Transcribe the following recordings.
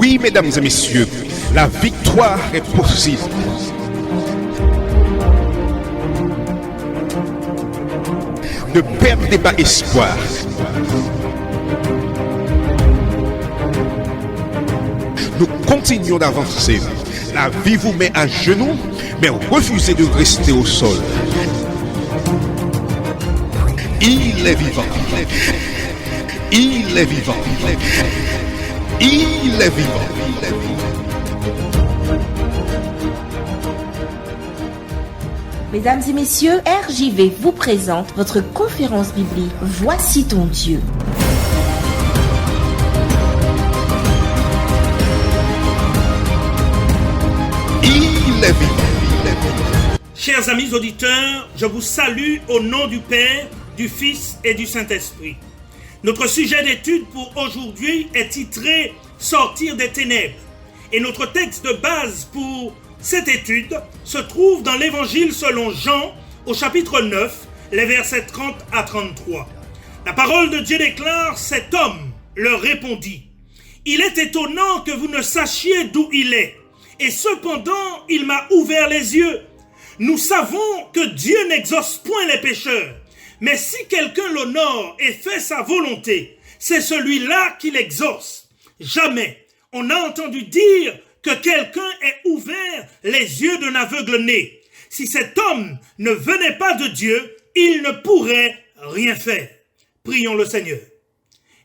Oui, mesdames et messieurs, la victoire est possible. Ne perdez pas espoir. Nous continuons d'avancer. La vie vous met à genoux, mais refusez de rester au sol. Il est vivant. Il est vivant. Il est vivant. Mesdames et messieurs, RJV vous présente votre conférence biblique Voici ton Dieu. Il est vivant. Chers amis auditeurs, je vous salue au nom du Père, du Fils et du Saint-Esprit. Notre sujet d'étude pour aujourd'hui est titré « Sortir des ténèbres » et notre texte de base pour cette étude se trouve dans l'Évangile selon Jean au chapitre 9, les versets 30 à 33. La parole de Dieu déclare « Cet homme leur répondit, il est étonnant que vous ne sachiez d'où il est, et cependant il m'a ouvert les yeux. Nous savons que Dieu n'exauce point les pécheurs, mais si quelqu'un l'honore et fait sa volonté, c'est celui-là qui l'exauce. Jamais on n'a entendu dire que quelqu'un ait ouvert les yeux d'un aveugle-né. Si cet homme ne venait pas de Dieu, il ne pourrait rien faire. Prions le Seigneur.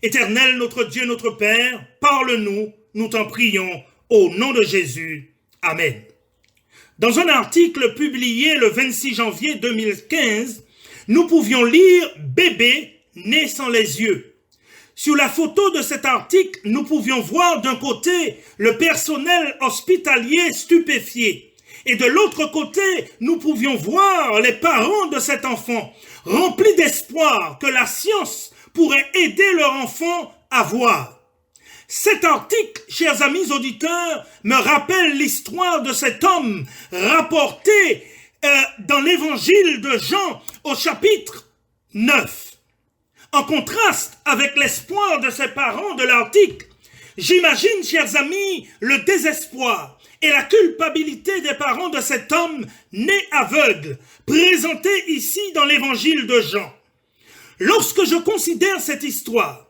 Éternel, notre Dieu, notre Père, parle-nous, nous t'en prions, au nom de Jésus. Amen. Dans un article publié le 26 janvier 2015, nous pouvions lire « Bébé né sans les yeux ». Sur la photo de cet article, nous pouvions voir d'un côté le personnel hospitalier stupéfié et de l'autre côté, nous pouvions voir les parents de cet enfant remplis d'espoir que la science pourrait aider leur enfant à voir. Cet article, chers amis auditeurs, me rappelle l'histoire de cet homme rapporté dans l'évangile de Jean au chapitre 9. En contraste avec l'espoir de ses parents de l'article, j'imagine, chers amis, le désespoir et la culpabilité des parents de cet homme né aveugle, présenté ici dans l'évangile de Jean. Lorsque je considère cette histoire,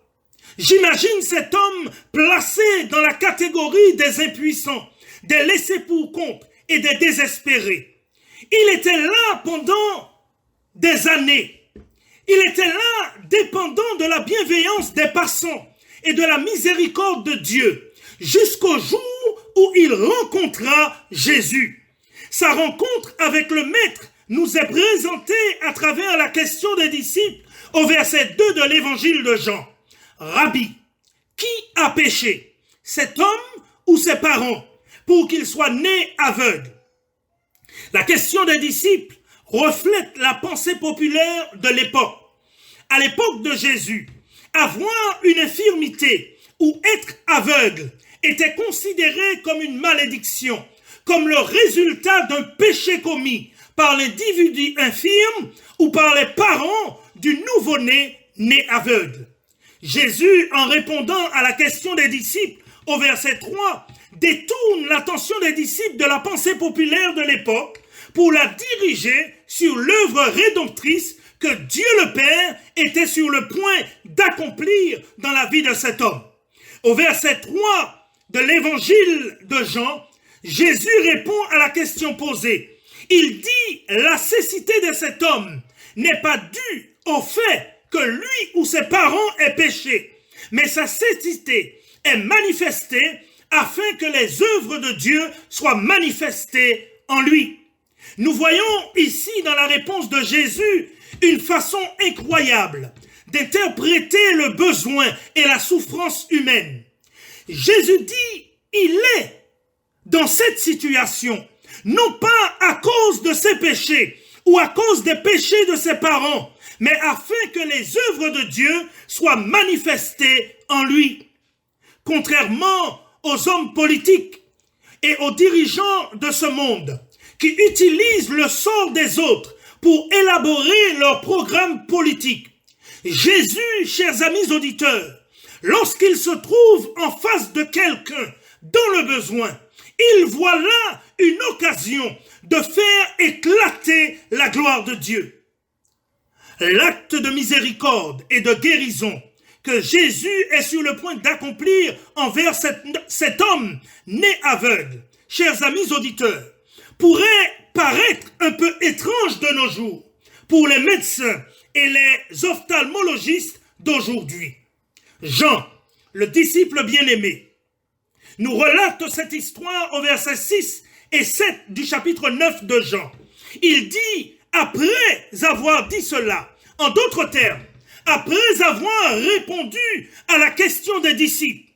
j'imagine cet homme placé dans la catégorie des impuissants, des laissés-pour-compte et des désespérés. Il était là pendant des années. Il était là dépendant de la bienveillance des passants et de la miséricorde de Dieu, jusqu'au jour où il rencontra Jésus. Sa rencontre avec le Maître nous est présentée à travers la question des disciples au verset 2 de l'évangile de Jean. Rabbi, qui a péché, cet homme ou ses parents, pour qu'il soit né aveugle? La question des disciples reflète la pensée populaire de l'époque. À l'époque de Jésus, avoir une infirmité ou être aveugle était considéré comme une malédiction, comme le résultat d'un péché commis par l'individu infirme ou par les parents du nouveau-né né aveugle. Jésus, en répondant à la question des disciples au verset 3, détourne l'attention des disciples de la pensée populaire de l'époque pour la diriger sur l'œuvre rédemptrice que Dieu le Père était sur le point d'accomplir dans la vie de cet homme. Au verset 3 de l'évangile de Jean, Jésus répond à la question posée. Il dit la cécité de cet homme n'est pas due au fait que lui ou ses parents aient péché, mais sa cécité est manifestée afin que les œuvres de Dieu soient manifestées en lui. Nous voyons ici dans la réponse de Jésus une façon incroyable d'interpréter le besoin et la souffrance humaine. Jésus dit, il est dans cette situation, non pas à cause de ses péchés ou à cause des péchés de ses parents, mais afin que les œuvres de Dieu soient manifestées en lui. Contrairement aux hommes politiques et aux dirigeants de ce monde qui utilisent le sort des autres pour élaborer leur programme politique, Jésus, chers amis auditeurs, lorsqu'il se trouve en face de quelqu'un dans le besoin. Il voit là une occasion de faire éclater la gloire de Dieu. L'acte de miséricorde et de guérison que Jésus est sur le point d'accomplir envers cet homme né aveugle, chers amis auditeurs, pourrait paraître un peu étrange de nos jours pour les médecins et les ophtalmologistes d'aujourd'hui. Jean, le disciple bien-aimé, nous relate cette histoire au verset 6 et 7 du chapitre 9 de Jean. Il dit, après avoir dit cela, en d'autres termes, après avoir répondu à la question des disciples,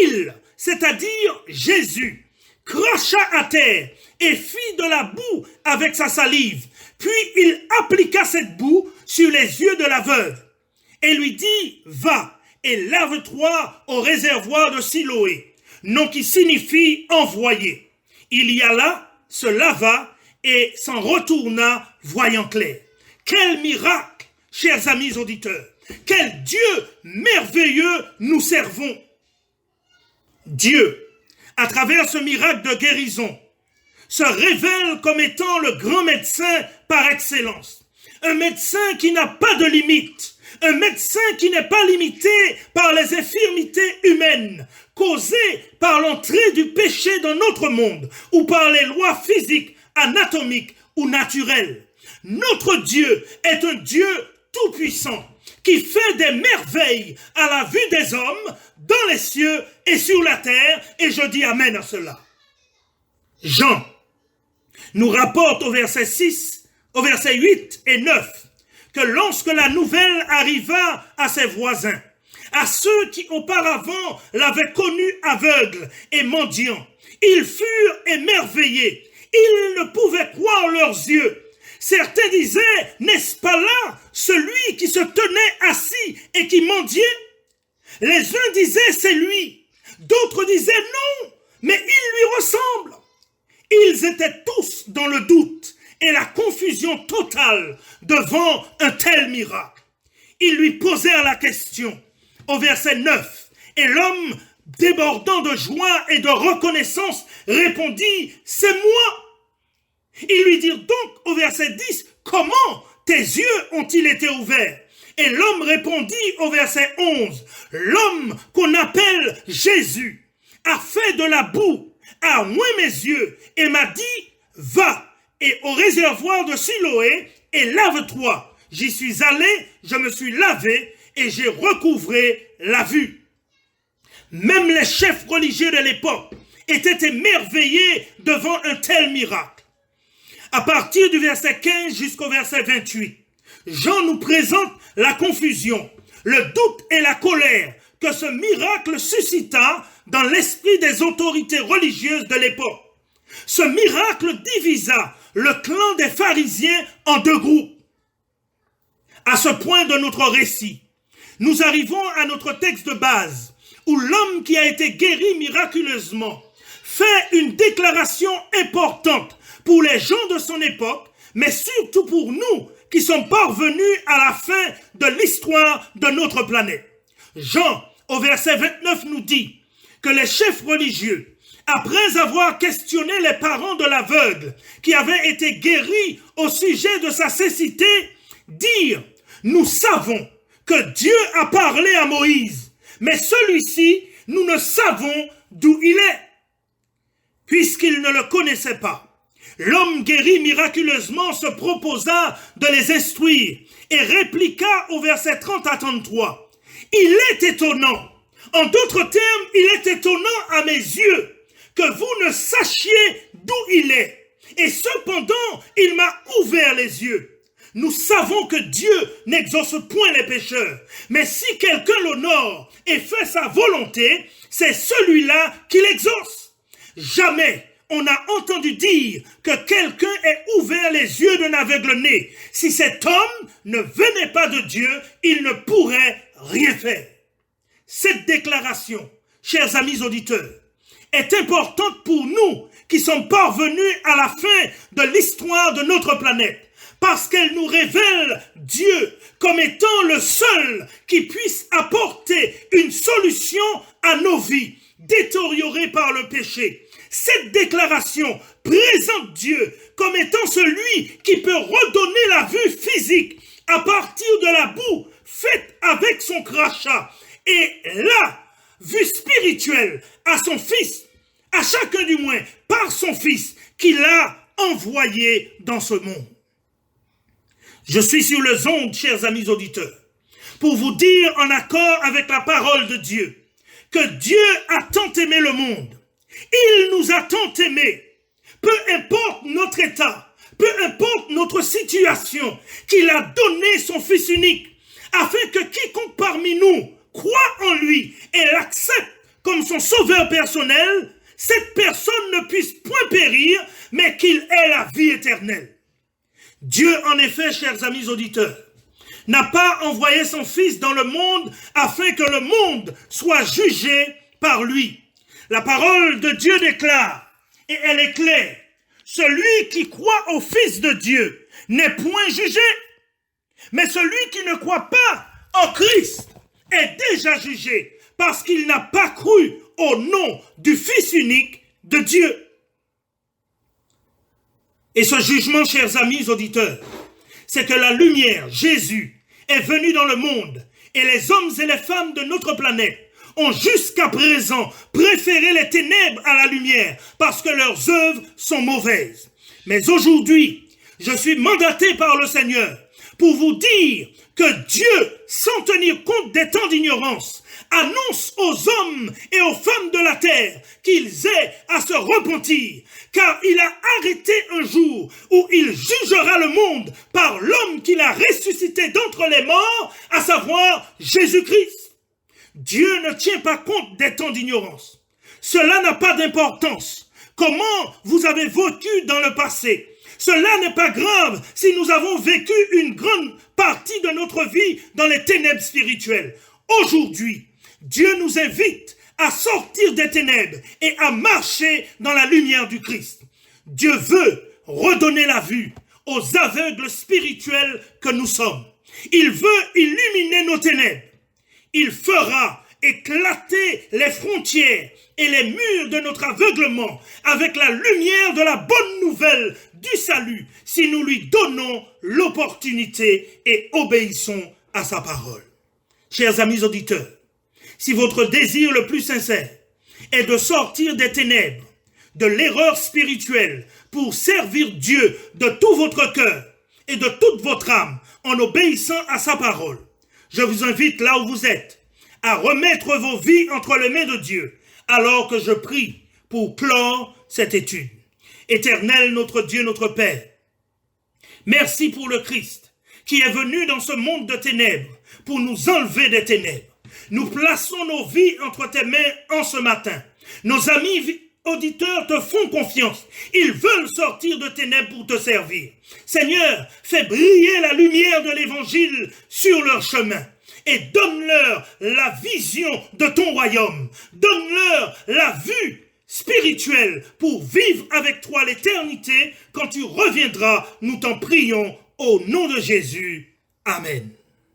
il, c'est-à-dire Jésus, cracha à terre et fit de la boue avec sa salive. Puis il appliqua cette boue sur les yeux de la veuve et lui dit, va et lave-toi au réservoir de Siloé, nom qui signifie envoyé. Il y alla, se lava et s'en retourna voyant clair. Quel miracle, chers amis auditeurs! Quel Dieu merveilleux nous servons! Dieu, à travers ce miracle de guérison, se révèle comme étant le grand médecin par excellence. Un médecin qui n'a pas de limite. Un médecin qui n'est pas limité par les infirmités humaines causées par l'entrée du péché dans notre monde ou par les lois physiques, anatomiques ou naturelles. Notre Dieu est un Dieu tout-puissant qui fait des merveilles à la vue des hommes dans les cieux et sur la terre, et je dis amen à cela. Jean nous rapporte au verset 6, au verset 8 et 9, que lorsque la nouvelle arriva à ses voisins, à ceux qui auparavant l'avaient connu aveugle et mendiant, ils furent émerveillés, ils ne pouvaient croire leurs yeux. Certains disaient, n'est-ce pas là celui qui se tenait assis et qui mendiait? Les uns disaient, c'est lui. D'autres disaient, non, mais il lui ressemble. Ils étaient tous dans le doute et la confusion totale devant un tel miracle. Ils lui posèrent la question au verset 9 et l'homme, débordant de joie et de reconnaissance, répondit, c'est moi. Ils lui dirent donc au verset 10, comment tes yeux ont-ils été ouverts? Et l'homme répondit au verset 11, l'homme qu'on appelle Jésus a fait de la boue, a oint mes yeux et m'a dit, va et au réservoir de Siloé et lave-toi. J'y suis allé, je me suis lavé et j'ai recouvré la vue. Même les chefs religieux de l'époque étaient émerveillés devant un tel miracle. À partir du verset 15 jusqu'au verset 28, Jean nous présente la confusion, le doute et la colère que ce miracle suscita dans l'esprit des autorités religieuses de l'époque. Ce miracle divisa le clan des pharisiens en deux groupes. À ce point de notre récit, nous arrivons à notre texte de base, où l'homme qui a été guéri miraculeusement fait une déclaration importante pour les gens de son époque, mais surtout pour nous qui sommes parvenus à la fin de l'histoire de notre planète. Jean, au verset 29, nous dit que les chefs religieux, après avoir questionné les parents de l'aveugle qui avait été guéri au sujet de sa cécité, dirent, nous savons que Dieu a parlé à Moïse, mais celui-ci, nous ne savons d'où il est, puisqu'il ne le connaissait pas. L'homme guéri miraculeusement se proposa de les instruire et répliqua au verset 30 à 33. Il est étonnant, en d'autres termes, il est étonnant à mes yeux que vous ne sachiez d'où il est. Et cependant, il m'a ouvert les yeux. Nous savons que Dieu n'exauce point les pécheurs, mais si quelqu'un l'honore et fait sa volonté, c'est celui-là qui l'exauce. Jamais on a entendu dire que quelqu'un ait ouvert les yeux d'un aveugle-né. Si cet homme ne venait pas de Dieu, il ne pourrait rien faire. Cette déclaration, chers amis auditeurs, est importante pour nous qui sommes parvenus à la fin de l'histoire de notre planète. parce qu'elle nous révèle Dieu comme étant le seul qui puisse apporter une solution à nos vies détériorées par le péché. Cette déclaration présente Dieu comme étant celui qui peut redonner la vue physique à partir de la boue faite avec son crachat et la vue spirituelle à son Fils, à chacun du moins par son Fils qu'il a envoyé dans ce monde. Je suis sur les ondes, chers amis auditeurs, pour vous dire en accord avec la parole de Dieu que Dieu a tant aimé le monde. Il nous a tant aimés, peu importe notre état, peu importe notre situation, qu'il a donné son Fils unique, afin que quiconque parmi nous croit en lui et l'accepte comme son sauveur personnel, cette personne ne puisse point périr, mais qu'il ait la vie éternelle. Dieu, en effet, chers amis auditeurs, n'a pas envoyé son Fils dans le monde afin que le monde soit jugé par lui. La parole de Dieu déclare, et elle est claire, celui qui croit au Fils de Dieu n'est point jugé, mais celui qui ne croit pas en Christ est déjà jugé parce qu'il n'a pas cru au nom du Fils unique de Dieu. Et ce jugement, chers amis auditeurs, c'est que la lumière, Jésus, est venu dans le monde et les hommes et les femmes de notre planète ont jusqu'à présent préféré les ténèbres à la lumière parce que leurs œuvres sont mauvaises. Mais aujourd'hui, je suis mandaté par le Seigneur pour vous dire que Dieu, sans tenir compte des temps d'ignorance, annonce aux hommes et aux femmes de la terre qu'ils aient à se repentir, car il a arrêté un jour où il jugera le monde par l'homme qu'il a ressuscité d'entre les morts, à savoir Jésus-Christ. Dieu ne tient pas compte des temps d'ignorance. Cela n'a pas d'importance. Comment vous avez vécu dans le passé? Cela n'est pas grave si nous avons vécu une grande partie de notre vie dans les ténèbres spirituelles. Aujourd'hui, Dieu nous invite à sortir des ténèbres et à marcher dans la lumière du Christ. Dieu veut redonner la vue aux aveugles spirituels que nous sommes. Il veut illuminer nos ténèbres. Il fera éclater les frontières et les murs de notre aveuglement avec la lumière de la bonne nouvelle du salut si nous lui donnons l'opportunité et obéissons à sa parole. Chers amis auditeurs, si votre désir le plus sincère est de sortir des ténèbres, de l'erreur spirituelle pour servir Dieu de tout votre cœur et de toute votre âme en obéissant à sa parole, je vous invite là où vous êtes à remettre vos vies entre les mains de Dieu alors que je prie pour clore cette étude. Éternel notre Dieu, notre Père, merci pour le Christ qui est venu dans ce monde de ténèbres pour nous enlever des ténèbres. Nous plaçons nos vies entre tes mains en ce matin. Nos amis auditeurs te font confiance. Ils veulent sortir de ténèbres pour te servir. Seigneur, fais briller la lumière de l'évangile sur leur chemin et donne-leur la vision de ton royaume. Donne-leur la vue spirituelle pour vivre avec toi l'éternité quand tu reviendras. Nous t'en prions au nom de Jésus. Amen.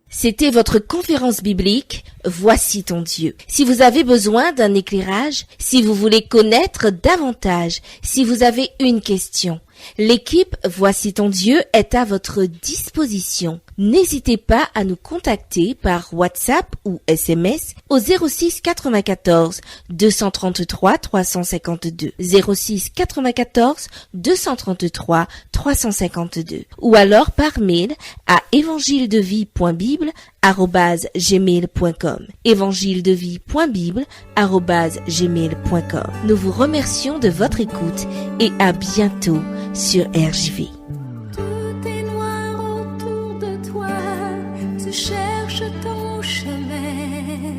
C'était votre conférence biblique Voici ton Dieu. Si vous avez besoin d'un éclairage, si vous voulez connaître davantage, si vous avez une question, l'équipe Voici ton Dieu est à votre disposition. N'hésitez pas à nous contacter par WhatsApp ou SMS au 06 94 233 352 06 94 233 352 ou alors par mail à evangiledevie.bible@gmail.com evangiledevie.bible@gmail.com. Nous vous remercions de votre écoute et à bientôt sur RJV. Tout est noir autour de toi, tu cherches ton chemin,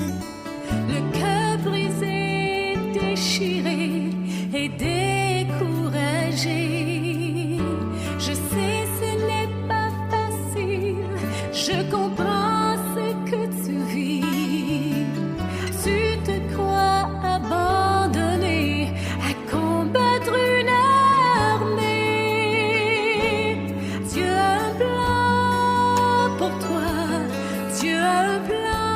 le cœur brisé, déchiré et découragé. Je sais ce n'est pas facile, je comprends ce que tu vis. Tu te crois abandonné à combattre une armée. Dieu a un plan Dieu a un plan.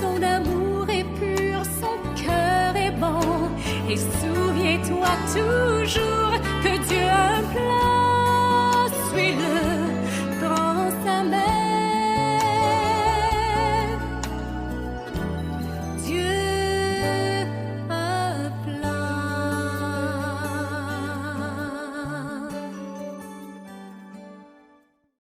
Son amour est pur, son cœur est bon. Et souviens-toi toujours que Dieu a un plan. Suis-le.